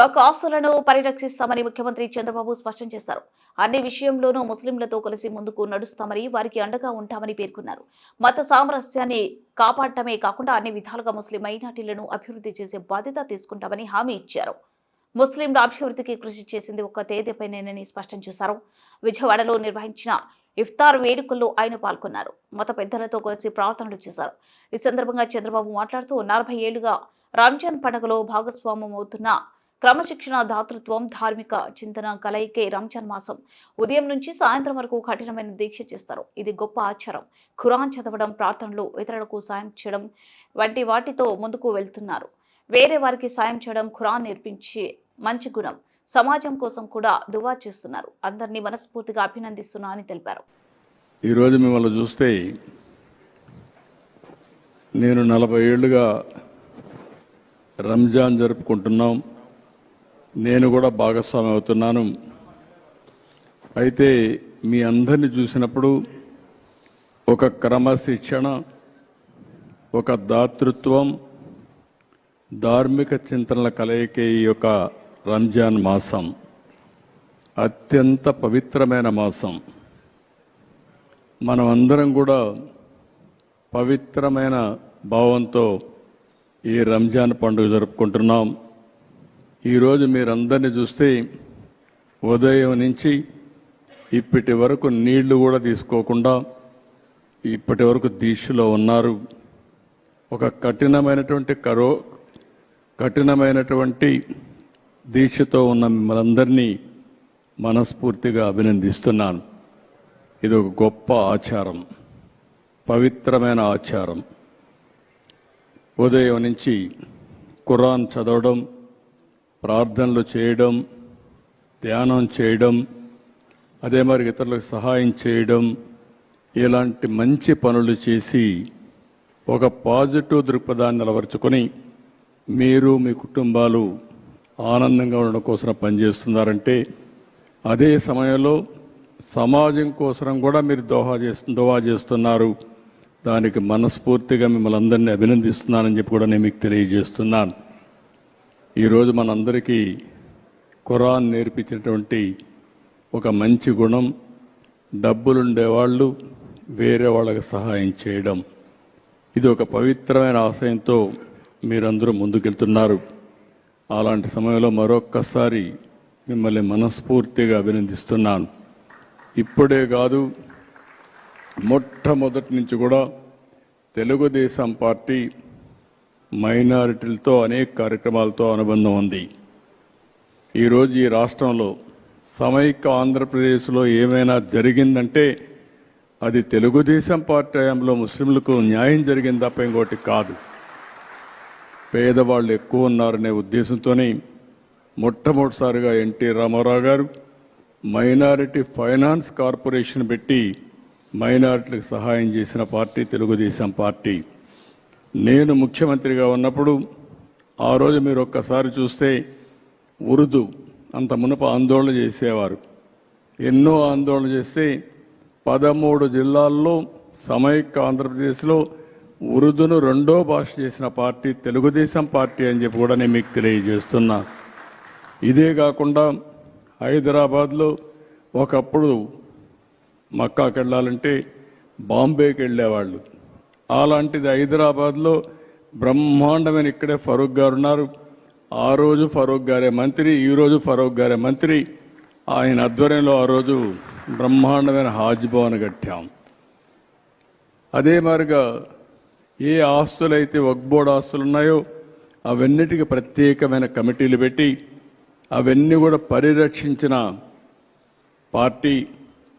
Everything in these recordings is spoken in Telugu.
వక్ఫ్ ఆస్తులను పరిరక్షిస్తామని ముఖ్యమంత్రి చంద్రబాబు స్పష్టం చేశారు. అన్ని విషయంలోనూ ముస్లింలతో కలిసి ముందుకు నడుస్తామని, వారికి అండగా ఉంటామని పేర్కొన్నారు. మత సామరస్యాన్ని కాపాడటమే కాకుండా అన్ని విధాలుగా ముస్లిం మైనార్టీలను అభివృద్ధి చేసే బాధ్యత తీసుకుంటామని హామీ ఇచ్చారు. ముస్లింల అభివృద్ధికి కృషి చేసింది ఒక్క తేదీపైనేనని స్పష్టం చేశారు. విజయవాడలో నిర్వహించిన ఇఫ్తార్ వేడుకల్లో ఆయన పాల్గొన్నారు. మత పెద్దలతో కలిసి ప్రార్థనలు చేశారు. ఈ సందర్భంగా చంద్రబాబు మాట్లాడుతూ 40 ఏళ్లుగా రంజాన్ పండుగలో భాగస్వామ్యమవుతున్న క్రమశిక్షణ, దాతృత్వం, ధార్మిక చింతన కలయికే రంజాన్ మాసం. ఉదయం నుంచి సాయంత్రం వరకు కఠినమైన దీక్ష చేస్తారు. ఇది గొప్ప ఆచారం. ఖురాన్ చదవడం, ప్రార్థనలు, ఇతరులకు సాయం చేయడం వంటి వాటితో ముందుకు వెళ్తున్నారు. వేరే వారికి సాయం చేయడం ఖురాన్ నేర్పించే మంచి గుణం. సమాజం కోసం కూడా దువా చేస్తున్నారు. అందరినీ మనస్ఫూర్తిగా అభినందిస్తున్నా అని తెలిపారు. ఈరోజు మిమ్మల్ని చూస్తే నేను 40 ఏళ్లుగా రంజాన్ జరుపుకుంటున్నాం. నేను కూడా భాగస్వామి అవుతున్నాను. అయితే మీ అందరిని చూసినప్పుడు ఒక క్రమశిక్షణ, ఒక దాతృత్వం, ధార్మిక చింతనల కలయికే ఈ యొక్క రంజాన్ మాసం అత్యంత పవిత్రమైన మాసం. మనమందరం కూడా పవిత్రమైన భావంతో ఈ రంజాన్ పండుగ జరుపుకుంటున్నాం. ఈరోజు మీరందరినీ చూస్తే ఉదయం నుంచి ఇప్పటి వరకు నీళ్లు కూడా తీసుకోకుండా ఇప్పటి వరకు దీక్షలో ఉన్నారు. ఒక కఠినమైనటువంటి దీక్షతో ఉన్న మిమ్మల్ందరినీ మనస్ఫూర్తిగా అభినందిస్తున్నాను. ఇది ఒక గొప్ప ఆచారం, పవిత్రమైన ఆచారం. ఉదయం నుంచి ఖురాన్ చదవడం, ప్రార్థనలు చేయడం, ధ్యానం చేయడం, అదే మరి ఇతరులకు సహాయం చేయడం, ఇలాంటి మంచి పనులు చేసి ఒక పాజిటివ్ దృక్పథాన్ని నిలవరుచుకొని మీరు మీ కుటుంబాలు ఆనందంగా ఉండడం కోసం పనిచేస్తున్నారంటే, అదే సమయంలో సమాజం కోసం కూడా మీరు దోహా చేస్తున్నారు. దానికి మనస్ఫూర్తిగా మిమ్మల్ని అందరినీ అభినందిస్తున్నానని చెప్పి కూడా నేను మీకు తెలియజేస్తున్నాను. ఈరోజు మనందరికీ ఖురాన్ నేర్పించినటువంటి ఒక మంచి గుణం, డబ్బులుండేవాళ్ళు వేరే వాళ్ళకి సహాయం చేయడం. ఇది ఒక పవిత్రమైన ఆశయంతో మీరందరూ ముందుకెళ్తున్నారు. అలాంటి సమయంలో మరొక్కసారి మిమ్మల్ని మనస్ఫూర్తిగా అభినందిస్తున్నాను. ఇప్పుడే కాదు, మొట్టమొదటి నుంచి కూడా తెలుగుదేశం పార్టీ మైనారిటీలతో అనేక కార్యక్రమాలతో అనుబంధం ఉంది. ఈరోజు ఈ రాష్ట్రంలో సమైక్య ఆంధ్రప్రదేశ్లో ఏమైనా జరిగిందంటే అది తెలుగుదేశం పార్టీ హయాంలో ముస్లింలకు న్యాయం జరిగింది తప్ప ఇంకోటి కాదు. పేదవాళ్ళు ఎక్కువ ఉన్నారనే ఉద్దేశంతోనే మొట్టమొదటిసారిగా ఎన్టీ రామారావు గారు మైనారిటీ ఫైనాన్స్ కార్పొరేషన్ పెట్టి మైనారిటీలకు సహాయం చేసిన పార్టీ తెలుగుదేశం పార్టీ. నేను ముఖ్యమంత్రిగా ఉన్నప్పుడు ఆ రోజు మీరు ఒక్కసారి చూస్తే ఉర్దూ అంత మునుపు ఆందోళన చేసేవారు. ఎన్నో ఆందోళన చేస్తే 13 జిల్లాల్లో సమైక్య ఆంధ్రప్రదేశ్లో ఉర్దూను 2వ భాష చేసిన పార్టీ తెలుగుదేశం పార్టీ అని చెప్పి కూడా నేను మీకు తెలియజేస్తున్నా. ఇదే కాకుండా హైదరాబాద్లో ఒకప్పుడు మక్కాకి వెళ్ళాలంటే బాంబేకి వెళ్ళేవాళ్ళు. అలాంటిది హైదరాబాద్లో బ్రహ్మాండమైన ఇక్కడే ఫరూక్ గారు ఉన్నారు. ఆ రోజు ఫరూక్ గారే మంత్రి, ఈరోజు ఫరూక్ గారే మంత్రి. ఆయన ఆధ్వర్యంలో ఆ రోజు బ్రహ్మాండమైన హాజ్ భవన్ కట్టాం. అదే మాదిరిగా ఏ ఆస్తులైతే వక్ఫ్ బోర్డు ఆస్తులు ఉన్నాయో అవన్నిటికీ ప్రత్యేకమైన కమిటీలు పెట్టి అవన్నీ కూడా పరిరక్షించిన పార్టీ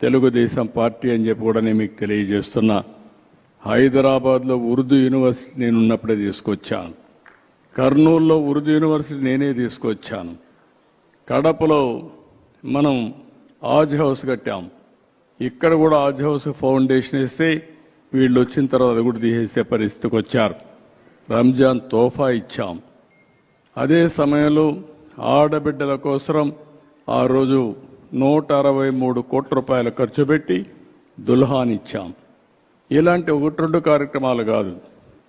తెలుగుదేశం పార్టీ అని చెప్పి కూడా నేను మీకు తెలియజేస్తున్నా. హైదరాబాద్లో ఉర్దూ యూనివర్సిటీ నేను ఉన్నప్పుడే తీసుకొచ్చాను. కర్నూలులో ఉర్దూ యూనివర్సిటీ నేనే తీసుకొచ్చాను. కడపలో మనం ఆజ్ హౌస్ కట్టాం. ఇక్కడ కూడా ఆజ్ హౌస్ ఫౌండేషన్ ఇస్తే వీళ్ళు వచ్చిన తర్వాత అది కూడా తీసేసే పరిస్థితికి వచ్చారు. రంజాన్ తోఫా ఇచ్చాం. అదే సమయంలో ఆడబిడ్డల కోసం ఆ రోజు 163 కోట్ల రూపాయలు ఖర్చు పెట్టి దుల్హాన్ ఇచ్చాం. ఇలాంటి 1-2 కార్యక్రమాలు కాదు,